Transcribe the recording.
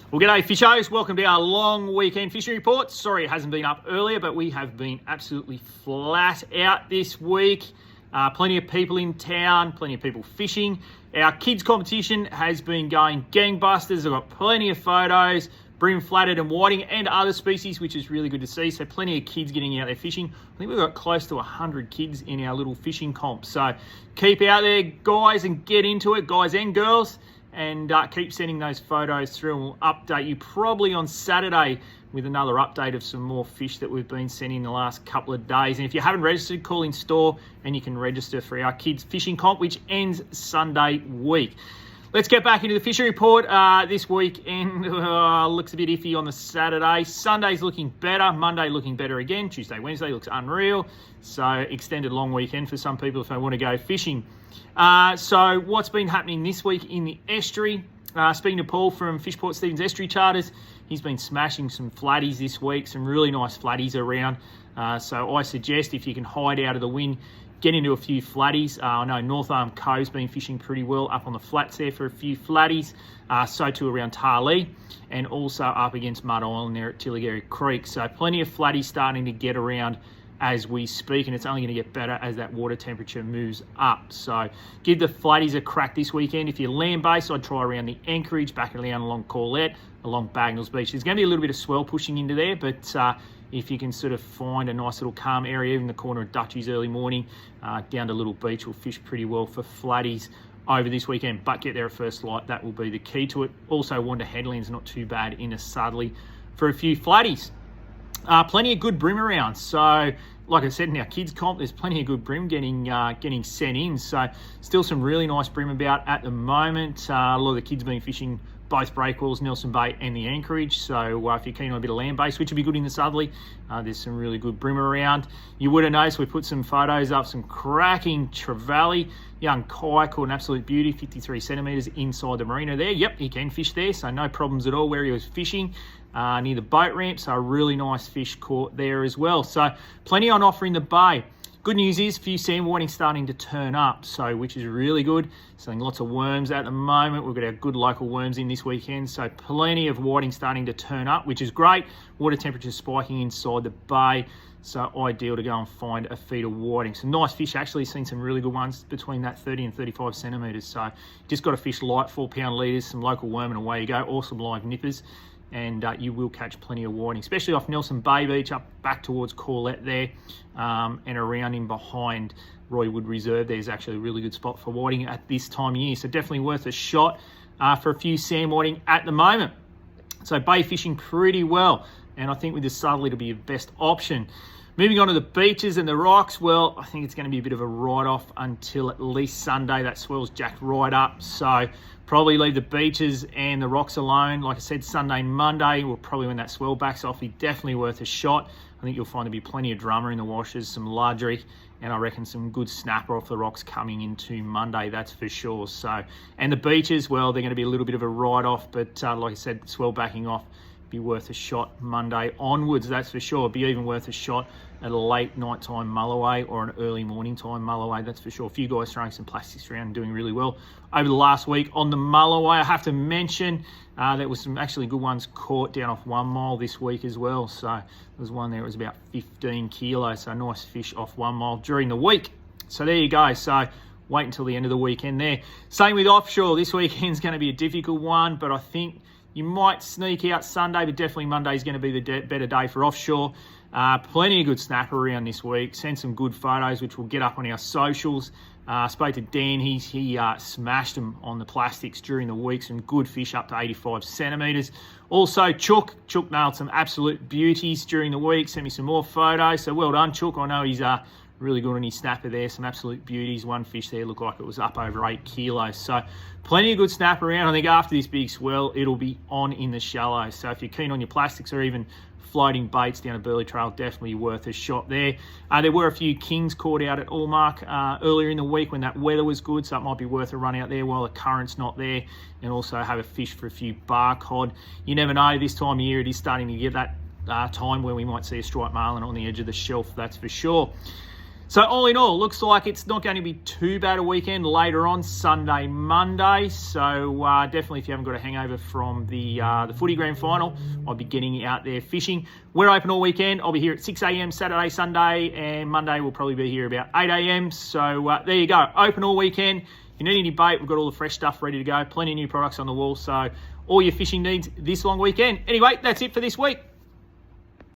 Well, g'day fishers, welcome to our long weekend fishing report. Sorry it hasn't been up earlier, but we have been absolutely flat out this week. Plenty of people in town, plenty of people fishing. Our kids competition has been going gangbusters. I've got plenty of photos, bream, flathead and whiting and other species, which is really good to see. So plenty of kids getting out there fishing. I think we've got close to 100 kids in our little fishing comp. So keep out there, guys, and get into it, guys and girls. And keep sending those photos through, and we'll update you probably on Saturday with another update of some more fish that we've been sending the last couple of days. And if you haven't registered, call in store and you can register for our kids fishing comp, which ends Sunday week. Let's get back into the fishing report. This weekend looks a bit iffy on the Saturday. Sunday's looking better. Monday looking better again. Tuesday, Wednesday looks unreal. So extended long weekend for some people if they want to go fishing. So what's been happening this week in the estuary? Speaking to Paul from Fishport Stevens Estuary Charters, he's been smashing some flatties this week, some really nice flatties around. So I suggest if you can hide out of the wind, get into a few flatties. I know North Arm Cove's been fishing pretty well up on the flats there for a few flatties. So too around Tarlee, and also up against Mud Island there at Tilligary Creek. So plenty of flatties starting to get around as we speak, and it's only going to get better as that water temperature moves up. So give the flatties a crack this weekend. If you're land-based, I'd try around the Anchorage, back and down along Corlette, along Bagnalls Beach. There's going to be a little bit of swell pushing into there, but if you can sort of find a nice little calm area, even the corner of Dutchies early morning, down to Little Beach will fish pretty well for flatties over this weekend. But get there at first light, that will be the key to it. Also, Wanda Headland's not too bad in a Sudley for a few flatties. Plenty of good bream around. So, like I said, in our kids comp, there's plenty of good bream getting sent in. So, still some really nice bream about at the moment. A lot of the kids have been fishing both breakwells, Nelson Bay and the Anchorage. So, if you're keen on a bit of land base, which would be good in the Sudley, there's some really good bream around. You would have noticed we put some photos up, some cracking trevally. Young Kai caught an absolute beauty, 53 centimetres inside the marina there. Yep, he can fish there, so no problems at all where he was fishing. Near the boat ramp, so a really nice fish caught there as well. So plenty on offer in the bay. Good news is a few sand whiting starting to turn up, so which is really good. Selling lots of worms at the moment. We've got our good local worms in this weekend, so plenty of whiting starting to turn up, which is great. Water temperature spiking inside the bay, so ideal to go and find a feed of whiting. Some nice fish, actually seen some really good ones between that 30 and 35 centimetres. So just got to fish light, 4 pound leaders, some local worm and away you go. Awesome live nippers. And you will catch plenty of whiting, especially off Nelson Bay Beach, up back towards Corlette there, and around in behind Roywood Reserve. There's actually a really good spot for whiting at this time of year, so definitely worth a shot for a few sand whiting at the moment. So bay fishing pretty well, and I think with the Sudley it'll be your best option. Moving on to the beaches and the rocks, well, I think it's going to be a bit of a write-off until at least Sunday. That swell's jacked right up, so probably leave the beaches and the rocks alone. Like I said, Sunday and Monday, will probably when that swell backs off, be definitely worth a shot. I think you'll find there'll be plenty of drummer in the washes, some largery, and I reckon some good snapper off the rocks coming into Monday, that's for sure. So, and the beaches, well, they're going to be a little bit of a write-off, but like I said, swell backing off, be worth a shot Monday onwards, that's for sure. Be even worth a shot at a late night time mulloway or an early morning time mulloway, that's for sure. A few guys throwing some plastics around and doing really well over the last week on the mulloway. I have to mention there was some actually good ones caught down off 1 mile this week as well. So there was one there that was about 15 kilos, so nice fish off 1 mile during the week. So there you go. So wait until the end of the weekend there. Same with offshore. This weekend's going to be a difficult one, but I think you might sneak out Sunday, but definitely Monday's going to be the better day for offshore. Plenty of good snapper around this week. Send some good photos, which we'll get up on our socials. Spoke to Dan. He smashed them on the plastics during the week. Some good fish up to 85 centimetres. Also, Chook nailed some absolute beauties during the week. Sent me some more photos. So well done, Chook. I know he's really good on his snapper there. Some absolute beauties. One fish there looked like it was up over 8 kilos. So plenty of good snapper around. I think after this big swell, it'll be on in the shallows. So if you're keen on your plastics or even floating baits down a Burley Trail, definitely worth a shot there. There were a few kings caught out at Allmark earlier in the week when that weather was good, so it might be worth a run out there while the current's not there, and also have a fish for a few bar cod. You never know, this time of year it is starting to get that time where we might see a striped marlin on the edge of the shelf, that's for sure. So all in all, looks like it's not going to be too bad a weekend later on, Sunday, Monday. So definitely if you haven't got a hangover from the footy grand final, I'll be getting out there fishing. We're open all weekend. I'll be here at 6 a.m. Saturday, Sunday, and Monday we'll probably be here about 8 a.m. So there you go, open all weekend. If you need any bait, we've got all the fresh stuff ready to go. Plenty of new products on the wall. So all your fishing needs this long weekend. Anyway, that's it for this week.